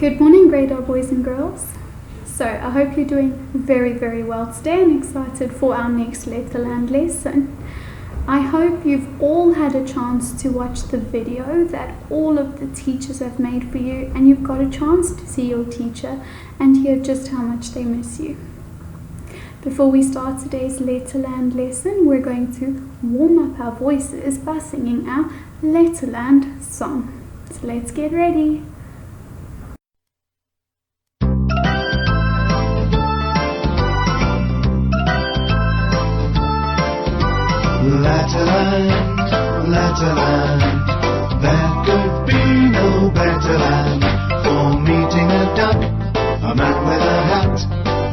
Good morning, grade 12 boys and girls. So I hope you're doing very, very well today and excited for our next Letterland lesson. I hope you've all had a chance to watch the video that all of the teachers have made for you, and you've got a chance to see your teacher and hear just how much they miss you. Before we start today's Letterland lesson, we're going to warm up our voices by singing our Letterland song. So let's get ready. Letterland, Letterland, there could be no better land for meeting a duck, a man with a hat,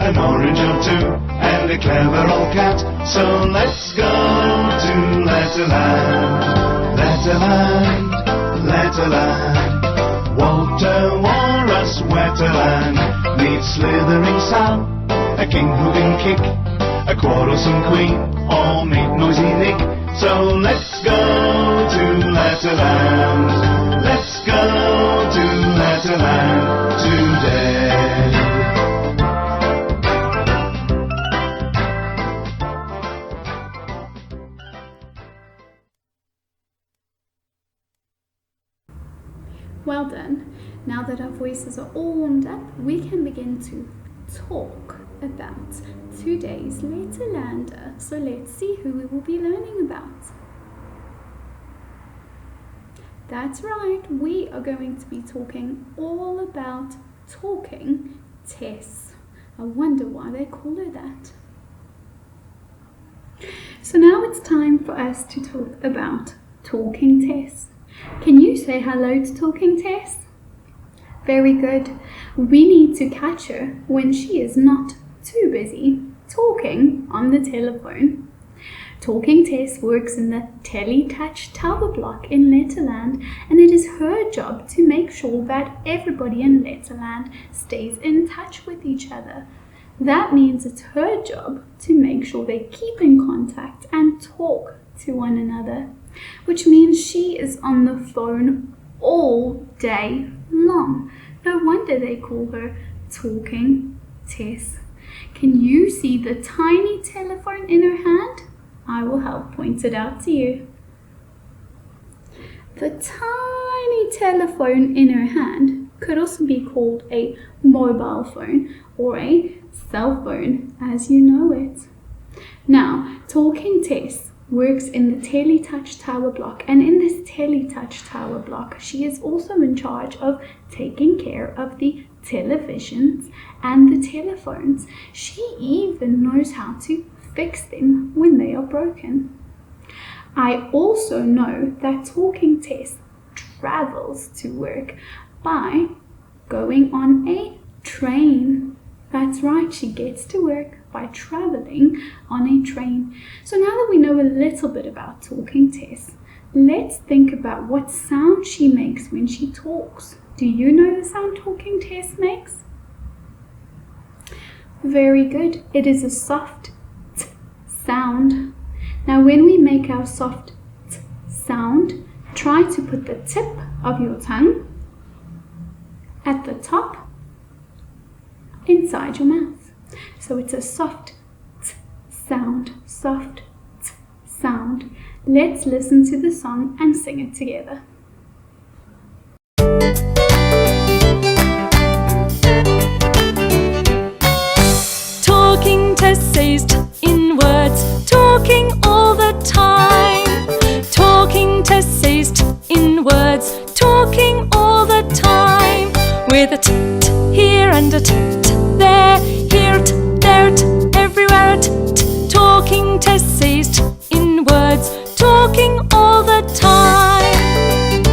an orange or two, and a clever old cat. So let's go to Letterland, Letterland, Letterland. Walter Walrus Wetterland meets slithering Sam, a king who can kick, a quarrelsome queen, or meet noisy Nick. So let's go to Letterland, let's go to Letterland today. Well done. Now that our voices are all warmed up, we can begin to talk about today's Letterlander. So let's see who we will be learning about. That's right, we are going to be talking all about talking Tess. I wonder why they call her that. So now it's time for us to talk about talking Tess. Can you say hello to talking Tess? Very good. We need to catch her when she is not too busy talking on the telephone. Talking Tess works in the Teletouch tower block in Letterland, and it is her job to make sure that everybody in Letterland stays in touch with each other. That means it's her job to make sure they keep in contact and talk to one another, which means she is on the phone all day long. No wonder they call her Talking Tess. Can you see the tiny telephone in her hand? I will help point it out to you. The tiny telephone in her hand could also be called a mobile phone or a cell phone as you know it. Now, Talking Tess works in the Teletouch tower block, and in this Teletouch tower block she is also in charge of taking care of the televisions and the telephones. She even knows how to fix them when they are broken. I also know that Talking Tess travels to work by going on a train. That's right, she gets to work by traveling on a train. So now that we know a little bit about Talking Tess, let's think about what sound she makes when she talks. Do you know the sound Talking Tess makes? Very good. It is a soft t sound. Now when we make our soft t sound, try to put the tip of your tongue at the top inside your mouth. So it's a soft t sound, soft t sound. Let's listen to the song and sing it together. Talking Tess says t in words, talking all the time. Talking Tess says t in words, talking all the time. With a t here and a t there, here t there t everywhere a t Talking Tess says t in words, talking all the time.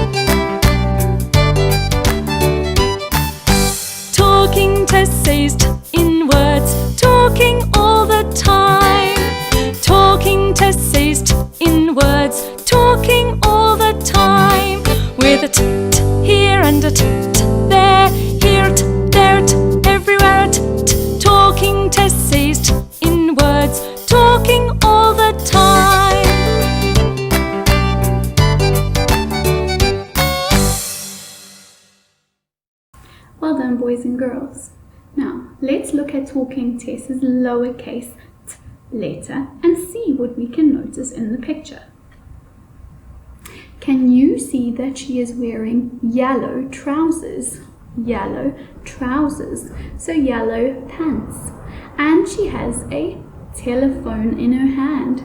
Talking Tess says t in words, talking all the time. Talking Tess says t in words, talking all the time. With a t here and a t there, here t there t everywhere a t Talking Tess says t in words, talking all the time. Well done, boys and girls. Now, let's look at Talking Tess's lowercase t letter and see what we can notice in the picture. Can you see that she is wearing yellow trousers? Yellow trousers, so yellow pants. And she has a telephone in her hand.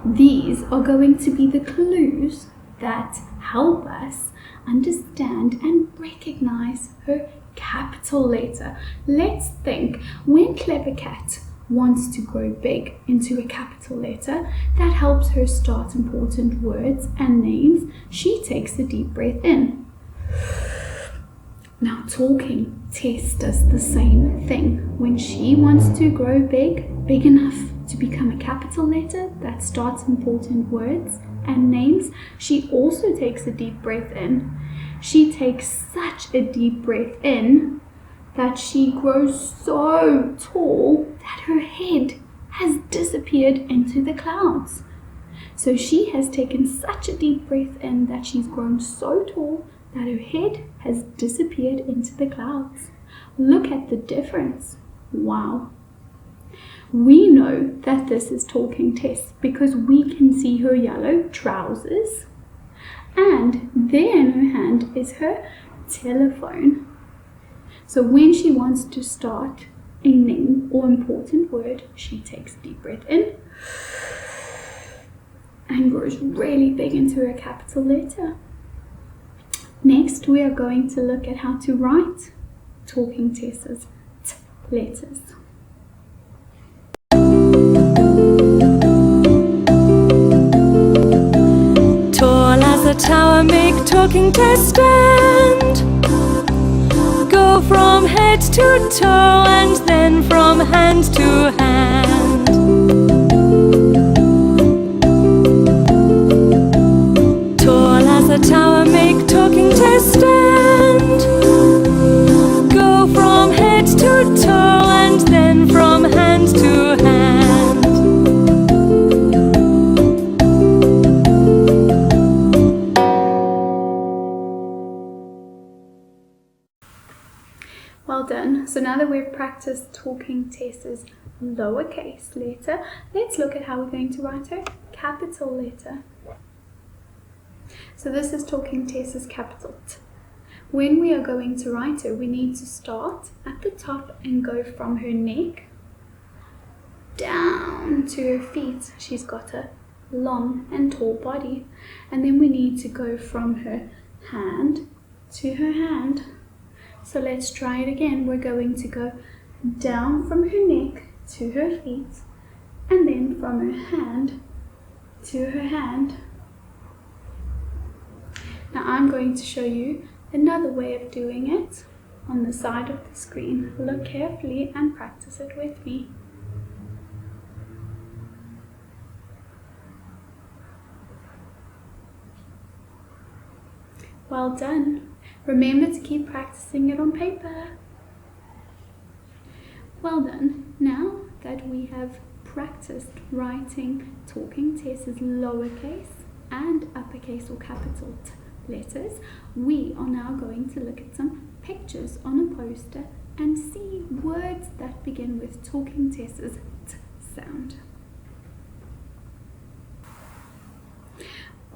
These are going to be the clues that help us understand and recognize her capital letter. Let's think, when Clever Cat wants to grow big into a capital letter that helps her start important words and names, she takes a deep breath in. Now, Talking Tess does the same thing. When she wants to grow big enough to become a capital letter that starts important words and names, she also takes a deep breath in. She takes such a deep breath in that she grows so tall that her head has disappeared into the clouds. So she has taken such a deep breath in that she's grown so tall that her head has disappeared into the clouds. Look at the difference. Wow. We know that this is Talking Tess because we can see her yellow trousers, and there in her hand is her telephone. So when she wants to start a name or important word, she takes a deep breath in and grows really big into a capital letter. Next, we are going to look at how to write Talking Tess's T letters. Tall as a tower, make Talking Tess stand. Go from head to toe and then from hand to hand. Tall as a tower, make Talking Tess stand. Go from head to toe and then from hand to hand. Well done. So now that we've practiced Talking Tess's lowercase letter, let's look at how we're going to write her capital letter. So this is Talking Tess's capital T. When we are going to write her, we need to start at the top and go from her neck down to her feet. She's got a long and tall body. And then we need to go from her hand to her hand. So let's try it again. We're going to go down from her neck to her feet, and then from her hand to her hand. Now I'm going to show you another way of doing it on the side of the screen. Look carefully and practice it with me. Well done. Remember to keep practicing it on paper. Well done. Now that we have practiced writing Talking Tess's lowercase and uppercase or capital T letters, we are now going to look at some pictures on a poster and see words that begin with Talking Tess's T sound.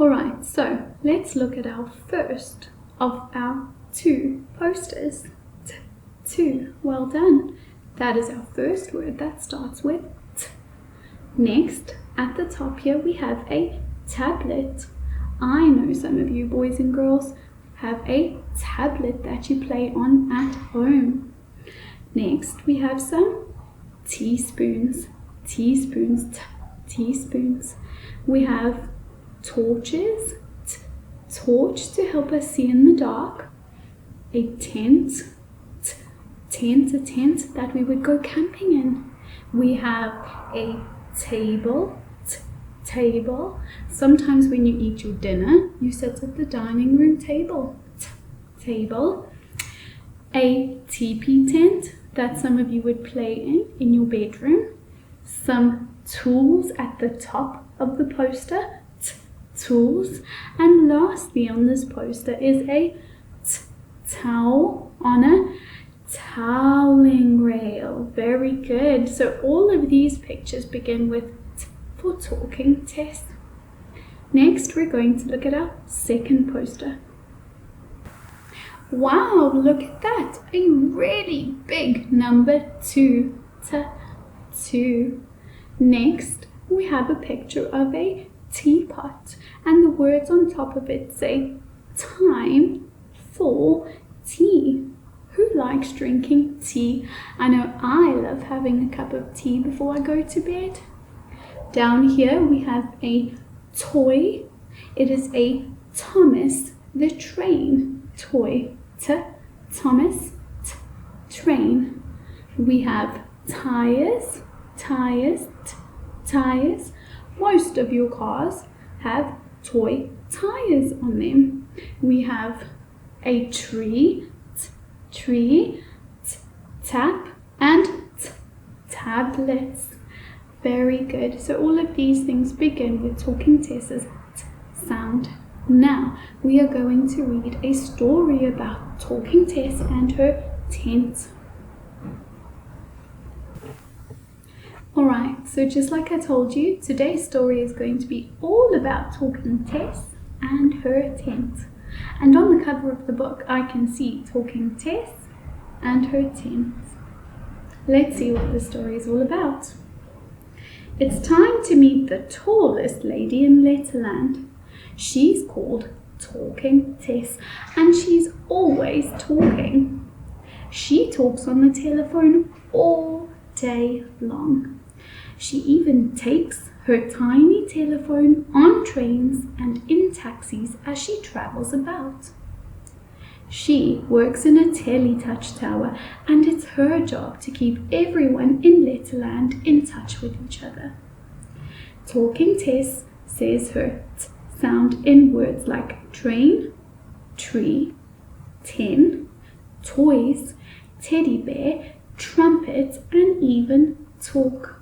Alright, so let's look at our first of our two posters. Two. Well done. That is our first word that starts with T. Next, at the top here, we have a tablet. I know some of you boys and girls have a tablet that you play on at home. Next, we have some teaspoons. Teaspoons. Teaspoons. We have torches. Torch to help us see in the dark. A tent. Tent, a tent that we would go camping in. We have a table. Table. Sometimes when you eat your dinner, you sit at the dining room table. Table. A teepee tent that some of you would play in your bedroom. Some tools at the top of the poster. Tools. And lastly on this poster is a towel on a howling rail. Very good. So all of these pictures begin with T for talking Tess. Next, we're going to look at our second poster. Wow, look at that. A really big number 2. Two. Next, we have a picture of a teapot, and the words on top of it say time for tea. Who likes drinking tea? I know I love having a cup of tea before I go to bed. Down here we have a toy. It is a Thomas the Train toy. Thomas train. We have tires. Most of your cars have toy tires on them. We have a tree, tap, and tablets. Very good. So all of these things begin with talking Tess's t sound. Now we are going to read a story about talking Tess and her tent. Alright, so just like I told you, today's story is going to be all about talking Tess and her tent. And on the cover of the book I can see talking Tess and her tent. Let's see what the story is all about. It's time to meet the tallest lady in Letterland. She's called Talking Tess, and she's always talking. She talks on the telephone all day long. She even takes her tiny telephone on trains and in taxis as she travels about. She works in a teletouch tower, and it's her job to keep everyone in Letterland in touch with each other. Talking Tess says her t sound in words like train, tree, 10, toys, teddy bear, trumpet, and even talk.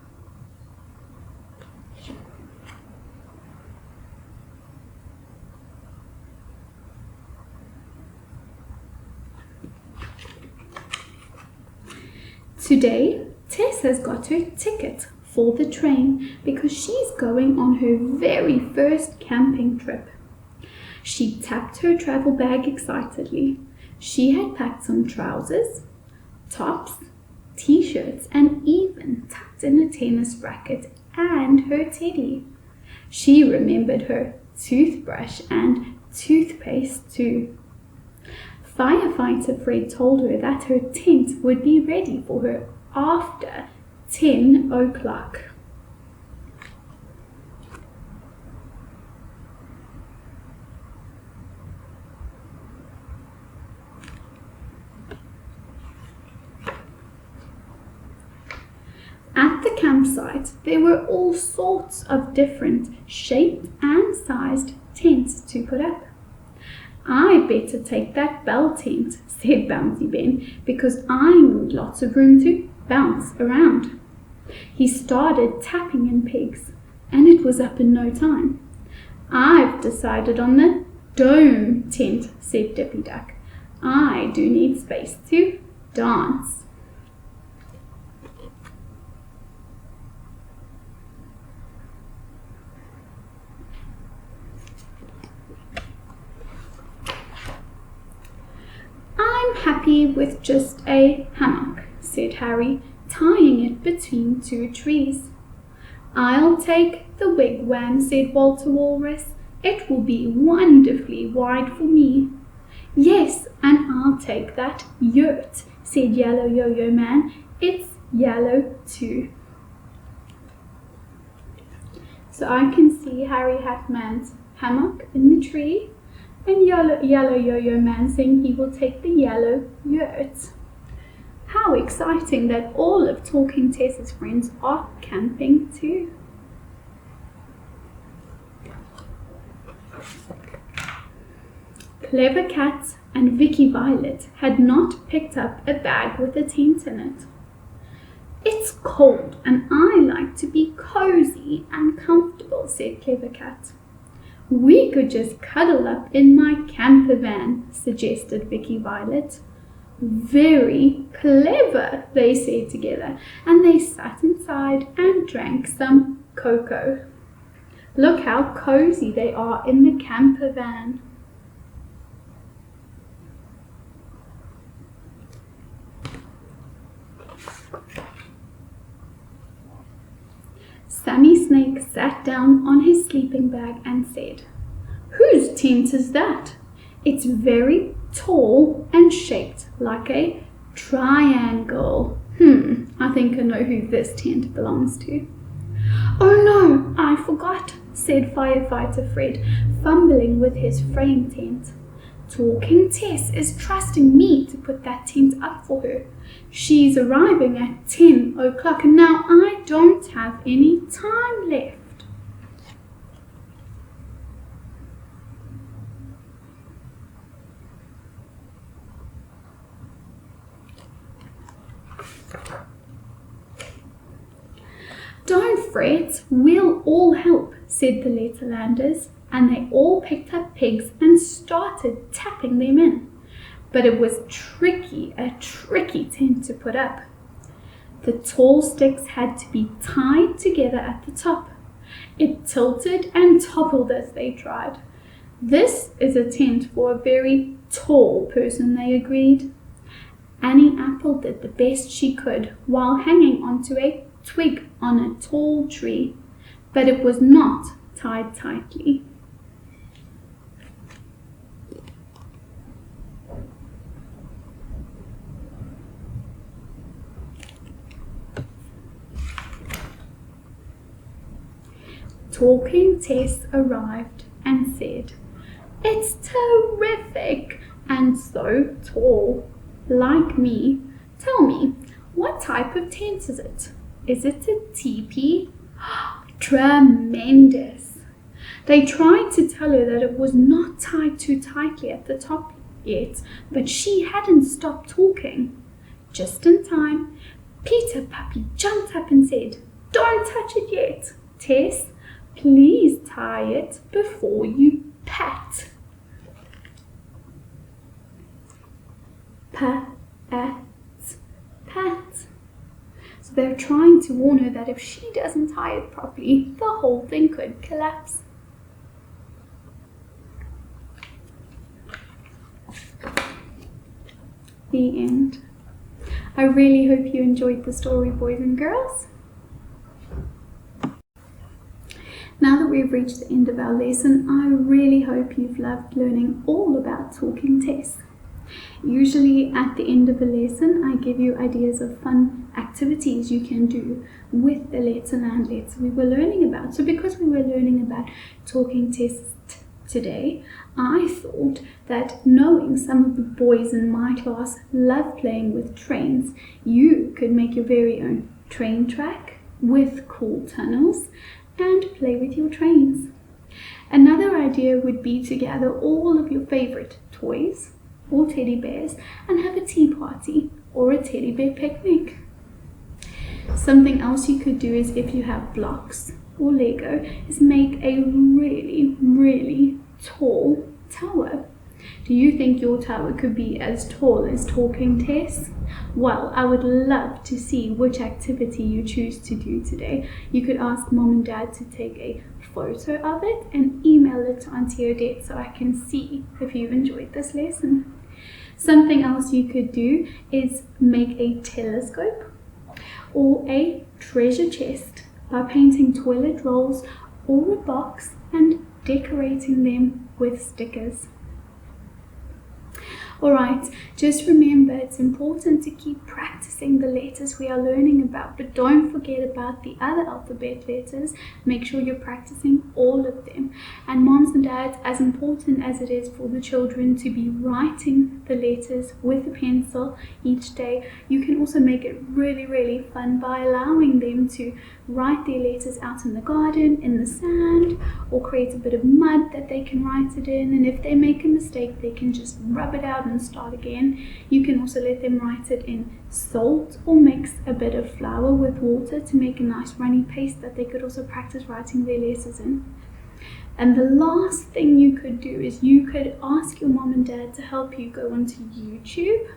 Today, Tess has got her ticket for the train because she's going on her very first camping trip. She tapped her travel bag excitedly. She had packed some trousers, tops, t-shirts, and even tucked in a tennis racket and her teddy. She remembered her toothbrush and toothpaste too. Firefighter Fred told her that her tent would be ready for her after 10 o'clock. At the campsite, there were all sorts of different shaped and sized tents to put up. I better take that bell tent, said Bouncy Ben, because I need lots of room to bounce around. He started tapping in pegs, and it was up in no time. I've decided on the dome tent, said Dippy Duck. I do need space to dance. I'm happy with just a hammock, said Harry, tying it between two trees. I'll take the wigwam, said Walter Walrus. It will be wonderfully wide for me. Yes, and I'll take that yurt, said Yellow Yo-Yo Man. It's yellow too. So I can see Harry Hatman's hammock in the tree, and Yellow Yo-Yo Man saying he will take the yellow yurt. How exciting that all of Talking Tess's friends are camping too. Clever Cat and Vicky Violet had not picked up a bag with a tent in it. It's cold and I like to be cozy and comfortable, said Clever Cat. We could just cuddle up in my camper van, suggested Vicky Violet. Very clever, they said together, and they sat inside and drank some cocoa. Look how cozy they are in the camper van. Sammy Snake sat down on his sleeping bag and said, "Whose tent is that? It's very tall and shaped like a triangle. I think I know who this tent belongs to." "Oh no, I forgot," said Firefighter Fred, fumbling with his frame tent. "Talking Tess is trusting me to put that tent up for her. She's arriving at 10 o'clock and now I don't have any time left." "Don't fret, we'll all help," said the Letterlanders, and they all picked up pegs and started tapping them in. But it was a tricky tent to put up. The tall sticks had to be tied together at the top. It tilted and toppled as they tried. "This is a tent for a very tall person," they agreed. Annie Apple did the best she could while hanging onto a twig on a tall tree, but it was not tied tightly. Talking Tess arrived and said, "It's terrific and so tall, like me. Tell me, what type of tent is it? Is it a teepee?" "Tremendous." They tried to tell her that it was not tied too tightly at the top yet, but she hadn't stopped talking. Just in time, Peter Puppy jumped up and said, "Don't touch it yet. Tess, please tie it before you pat." Pat, pat. So they're trying to warn her that if she doesn't tie it properly, the whole thing could collapse. The end. I really hope you enjoyed the story, boys and girls. Now that we've reached the end of our lesson, I really hope you've loved learning all about Talking Tess. Usually at the end of a lesson, I give you ideas of fun activities you can do with the Letterland letter we were learning about. So because we were learning about Talking Tess today, I thought that knowing some of the boys in my class love playing with trains, you could make your very own train track with cool tunnels and play with your trains. Another idea would be to gather all of your favorite toys or teddy bears and have a tea party or a teddy bear picnic. Something else you could do is, if you have blocks or Lego, is make a really tall tower. Do you think your tower could be as tall as Talking Tess? Well, I would love to see which activity you choose to do today. You could ask Mom and Dad to take a photo of it and email it to Auntie Odette so I can see if you've enjoyed this lesson. Something else you could do is make a telescope or a treasure chest by painting toilet rolls or a box and decorating them with stickers. Alright, just remember it's important to keep practicing the letters we are learning about, but don't forget about the other alphabet letters. Make sure you're practicing all of them. And moms and dads, as important as it is for the children to be writing the letters with a pencil each day, you can also make it really fun by allowing them to write their letters out in the garden, in the sand, or create a bit of mud that they can write it in. And if they make a mistake, they can just rub it out and start again. You can also let them write it in salt or mix a bit of flour with water to make a nice runny paste that they could also practice writing their letters in. And the last thing you could do is you could ask your mom and dad to help you go onto YouTube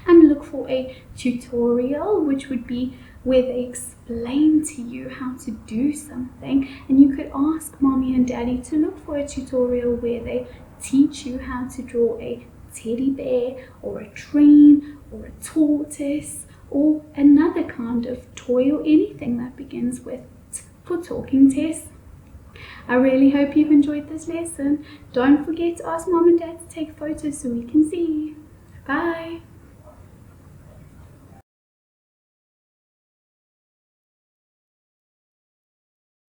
And look for a tutorial, which would be where they explain to you how to do something. And you could ask mommy and daddy to look for a tutorial where they teach you how to draw a teddy bear or a train or a tortoise or another kind of toy or anything that begins with T for talking Tess. I really hope you've enjoyed this lesson. Don't forget to ask mom and dad to take photos so we can see. Bye.